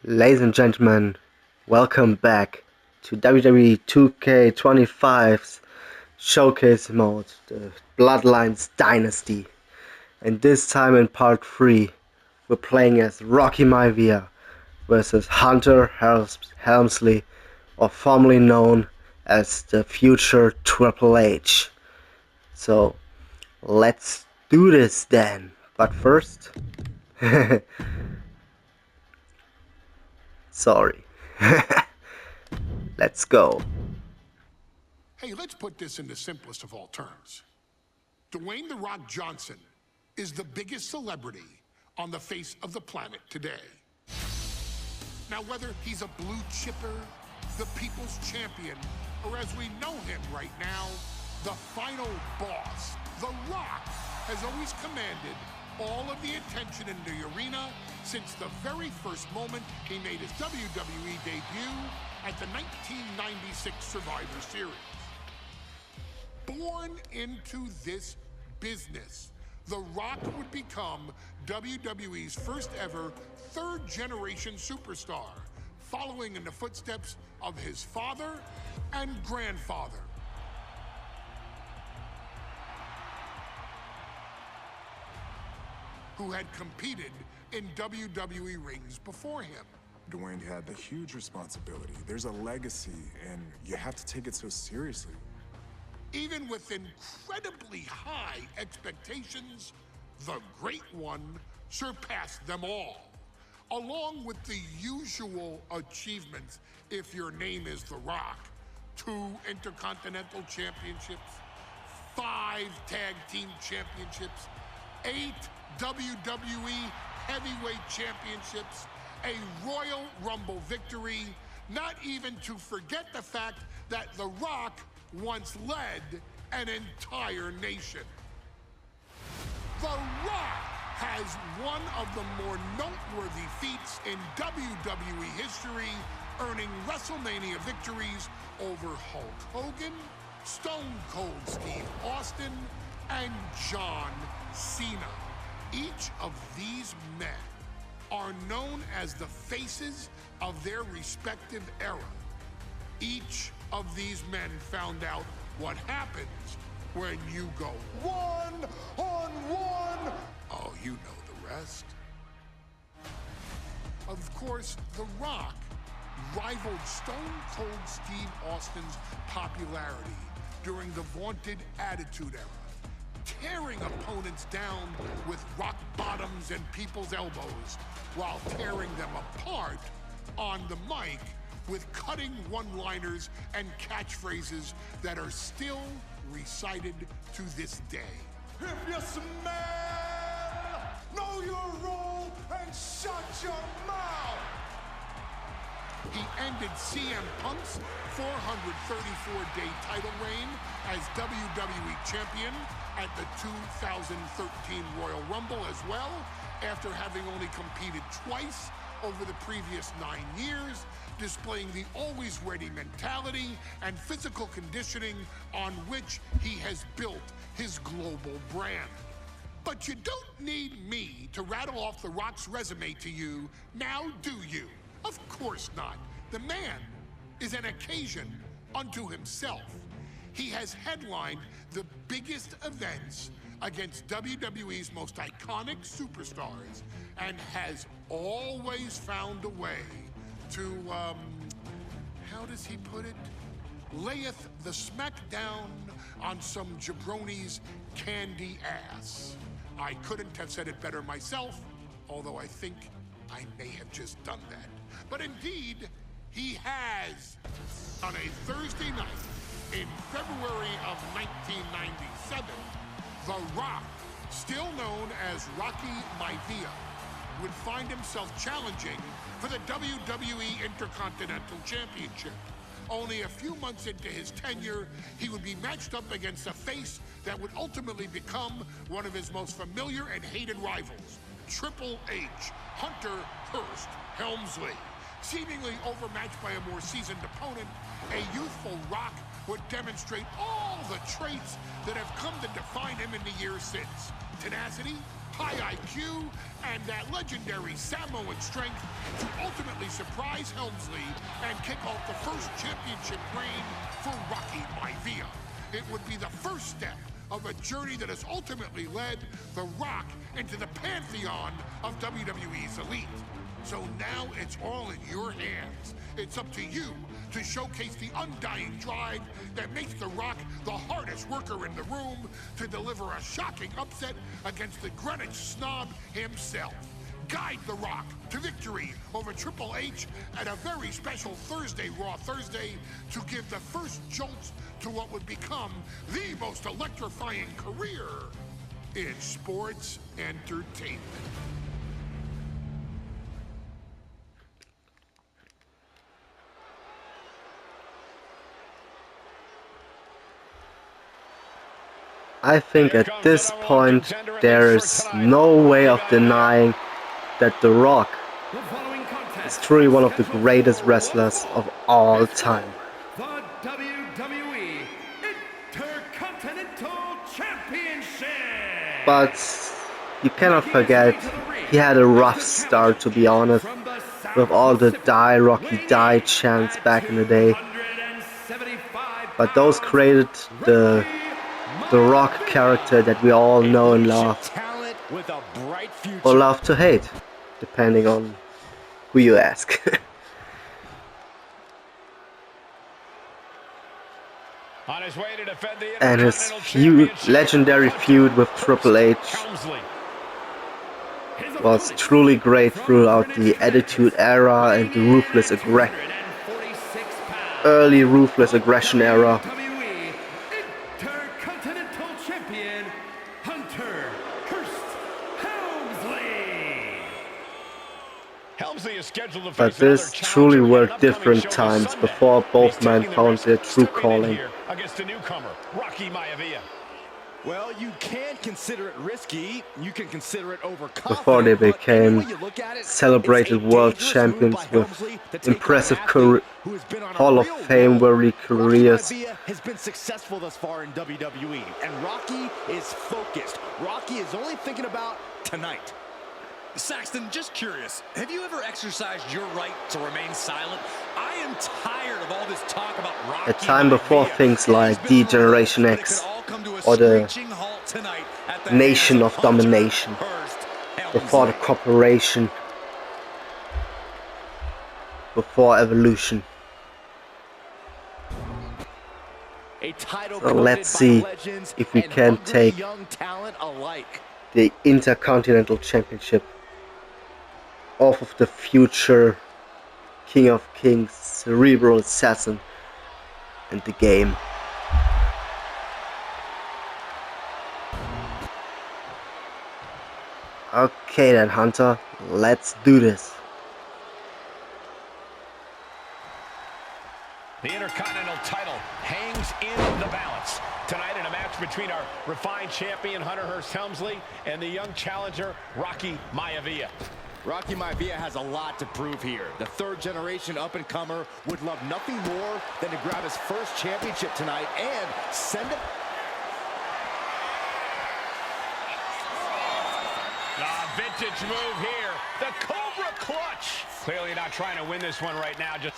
Ladies and gentlemen, welcome back to WWE 2K25's showcase mode, the Bloodline's Dynasty. And this time in part 3, we're playing as Rocky Maivia versus Hunter Helmsley, or formerly known as the future Triple H. So, let's do this then. But first... Sorry. Let's go. Hey, let's put this in the simplest of all terms. Dwayne "The Rock" Johnson is the biggest celebrity on the face of the planet today. Now, whether he's a blue chipper, the people's champion, or as we know him right now, the final boss, The Rock has always commanded all of the attention in the arena since the very first moment he made his WWE debut at the 1996 Survivor Series. Born into this business, The Rock would become WWE's first ever third-generation superstar, following in the footsteps of his father and grandfather. Who had competed in WWE rings before him. Dwayne had the huge responsibility. There's a legacy, and you have to take it so seriously. Even with incredibly high expectations, the Great One surpassed them all. Along with the usual achievements, if your name is The Rock: 2 Intercontinental Championships, 5 Tag Team Championships, 8 WWE Heavyweight Championships, a Royal Rumble victory, not even to forget the fact that The Rock once led an entire nation. The Rock has one of the more noteworthy feats in WWE history, earning WrestleMania victories over Hulk Hogan, Stone Cold Steve Austin, and John Cena. Each of these men are known as the faces of their respective era. Each of these men found out what happens when you go one-on-one. Oh, you know the rest. Of course, The Rock rivaled Stone Cold Steve Austin's popularity during the vaunted Attitude Era, tearing opponents down with rock bottoms and people's elbows, while tearing them apart on the mic with cutting one-liners and catchphrases that are still recited to this day. If you smell, know your role and shut your mouth. He ended CM Punk's 434-day title reign as WWE Champion at the 2013 Royal Rumble as well, after having only competed twice over the previous 9 years, displaying the always-ready mentality and physical conditioning on which he has built his global brand. But you don't need me to rattle off The Rock's resume to you, now do you? Of course not. The man is an occasion unto himself. He has headlined the biggest events against WWE's most iconic superstars and has always found a way to, how does he put it? Layeth the smackdown on some jabroni's candy ass. I couldn't have said it better myself, although I think I may have just done that. But indeed, he has. On a Thursday night in February of 1997, The Rock, still known as Rocky Maivia, would find himself challenging for the WWE Intercontinental Championship. Only a few months into his tenure, he would be matched up against a face that would ultimately become one of his most familiar and hated rivals, Triple H, Hunter Hearst Helmsley. Seemingly overmatched by a more seasoned opponent, a youthful Rock would demonstrate all the traits that have come to define him in the years since. tenacity, high IQ, and that legendary Samoan strength to ultimately surprise Helmsley and kick off the first championship reign for Rocky Maivia. It would be the first step of a journey that has ultimately led The Rock into the pantheon of WWE's elite. So now it's all in your hands. It's up to you to showcase the undying drive that makes The Rock the hardest worker in the room to deliver a shocking upset against the Greenwich snob himself. Guide The Rock to victory over Triple H at a very special Thursday, Raw Thursday, to give the first jolts to what would become the most electrifying career in sports entertainment. I think at this point there is no way of denying that The Rock is truly one of the greatest wrestlers of all time. The WWE Intercontinental Championship! But you cannot forget, he had a rough start, to be honest, with all the "Die Rocky Die" chants back in the day. But those created the Rock character that we all know and love, or love to hate, depending on who you ask. And his legendary feud with Triple H was truly great throughout the Attitude Era and the early Ruthless Aggression era. But this truly were different times before both men found their true calling. Against a newcomer, Rocky Maivia. Well, you can consider it risky. You can consider it overconfident. Before they became celebrated world champions with impressive Hall of Fame worthy careers. Maivia has been successful thus far in WWE, and Rocky is focused. Rocky is only thinking about tonight. Saxton, just curious, have you ever exercised your right to remain silent? I am tired of all this talk about Rocky. A time before things like D-Generation X or the Nation of Domination, before the Corporation, before Evolution. So let's see if we can take the Intercontinental Championship off of the future King of Kings, Cerebral Assassin, and the game. Okay then, Hunter, let's do this. The Intercontinental title hangs in the balance. Tonight in a match between our refined champion, Hearst Helmsley, and the young challenger, Rocky Maivia. Rocky Maivia has a lot to prove here. The third-generation up-and-comer would love nothing more than to grab his first championship tonight and send it. Vintage move here. The Cobra Clutch. Clearly not trying to win this one right now. Just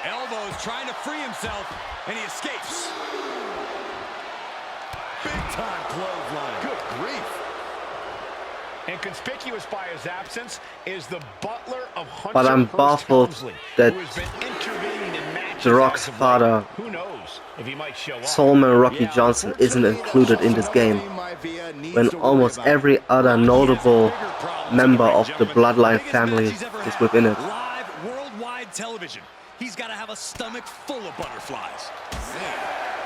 elbows trying to free himself, and he escapes. Big-time clothesline. Good grief. And conspicuous by his absence is the butler of Hunter. But I'm baffled that The Rock's father, Solomon Rocky Johnson, isn't included in this game, when almost every other notable member of the Bloodline family is within it. Live worldwide television. He's got to have a stomach full of butterflies.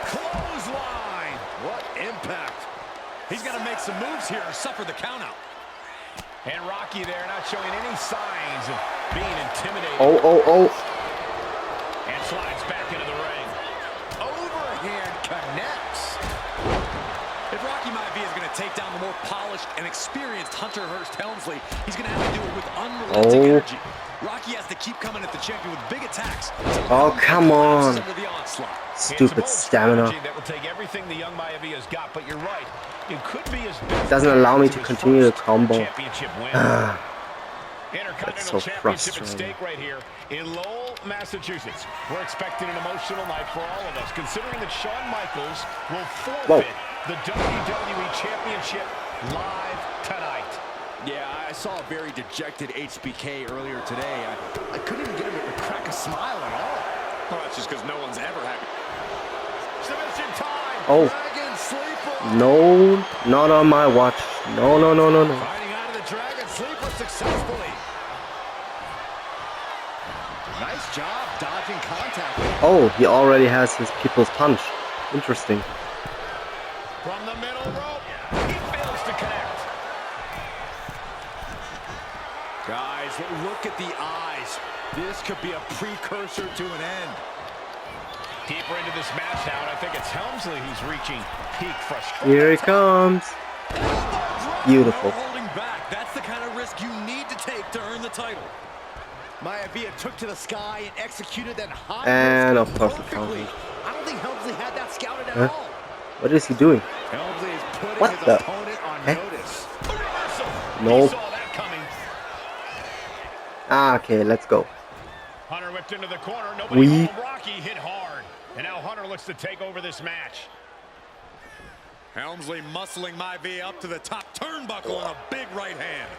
Clothesline. What impact. He's got to make some moves here or suffer the countout. And Rocky there not showing any signs of being intimidated. Oh. And slides back into the ring. Overhand connects. If Rocky Maivia is going to take down the more polished and experienced Hearst Helmsley, he's going to have to do it with unrelenting energy. Rocky has to keep coming at the champion with big attacks. Oh, come on. Stupid stamina. That will take everything the young Maivia's got, but you're right. It could be his best Doesn't allow me to his continue the first combo. championship win. so Intercontinental championship at frustrating. stake right here in Lowell, Massachusetts. We're expecting an emotional night for all of us, considering that Shawn Michaels will forfeit the WWE Championship live tonight. Yeah, I saw a very dejected HBK earlier today. I couldn't even get him to crack a smile at all. Well, that's just because no one's ever happy. Submission time. Oh. Dragon Sleeper. No, not on my watch. No, no, no, no, no. Fighting out of the Dragon Sleeper successfully. Nice job dodging contact. Oh, he already has his people's punch. Interesting. From the middle rope, he fails to connect. Guys, look at the eyes. This could be a precursor to an end. Deeper into this match now, and I think it's Helmsley who's reaching peak frustration. Here he comes. Beautiful. No holding back. That's the kind of risk you need to take to earn the title. Maivia took to the sky and executed that high And risk of course the perfectly. counter. I don't think Helmsley had that scouted at all. What is he doing? Helmsley is putting What his the? opponent on Eh? notice. A reversal. Nope. He saw that coming. Ah, okay, let's go. Hunter whipped into the corner. Nobody home. Rocky hit hard. And now Hunter looks to take over this match. Helmsley muscling Maivia up to the top turnbuckle and a big right hand.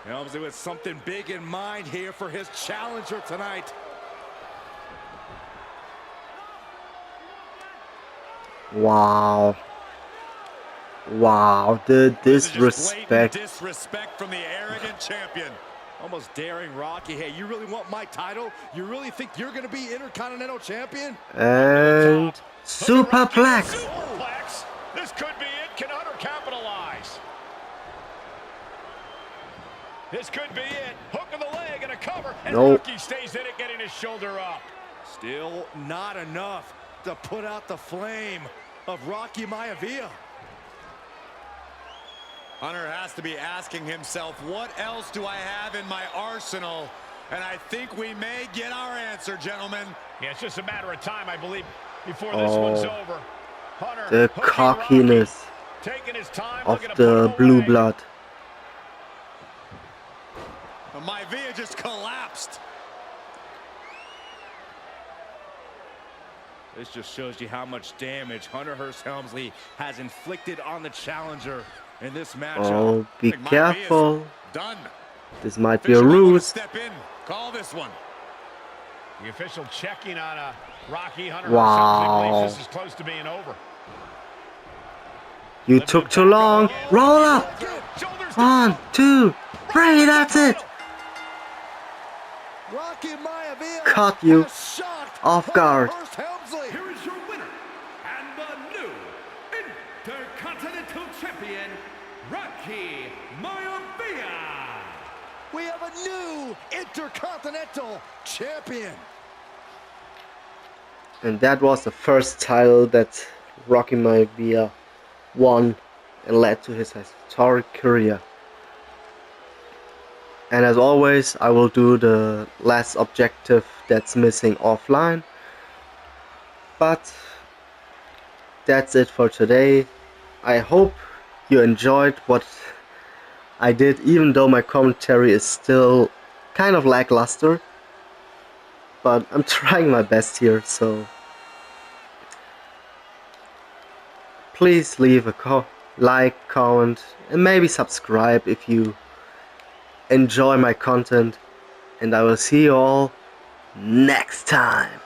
Helmsley with something big in mind here for his challenger tonight. Wow. Wow, the disrespect. Disrespect from the arrogant champion. Almost daring Rocky. Hey, you really want my title? You really think you're going to be Intercontinental Champion? And superplex. Superplex. This could be it. Can Hunter capitalize? This could be it. Hook of the leg and a cover. And Nope. Rocky stays in it, getting his shoulder up. Still not enough to put out the flame of Rocky Maivia. Hunter has to be asking himself, what else do I have in my arsenal? And I think we may get our answer, gentlemen. Yeah, it's just a matter of time, I believe, before this one's over. Hunter, The hooking cockiness Rocky, taking his time, of looking to put the him blue away. blood. Maivia just collapsed. This just shows you how much damage Hunter Hearst Helmsley has inflicted on the challenger in this matchup. Oh, be I think Maivia's careful. Done. This might be a Official might wanna ruse. Step in. Call this one. The official checking on Rocky. Hunter Wow. believes this is close to being over. You took too long. Roll up. Shoulders 1, 2, 3. That's it. Rocky Maivia Caught you has shocked off guard. Hunter Hearst Helmsley. Here is your winner and the new Intercontinental Champion, Rocky Maivia. We have a new Intercontinental Champion. And that was the first title that Rocky Maivia won and led to his historic career. And as always, I will do the last objective that's missing offline. But that's it for today. I hope you enjoyed what I did, even though my commentary is still kind of lackluster. But I'm trying my best here, so please leave a like, comment, and maybe subscribe if you enjoy my content. And I will see you all next time.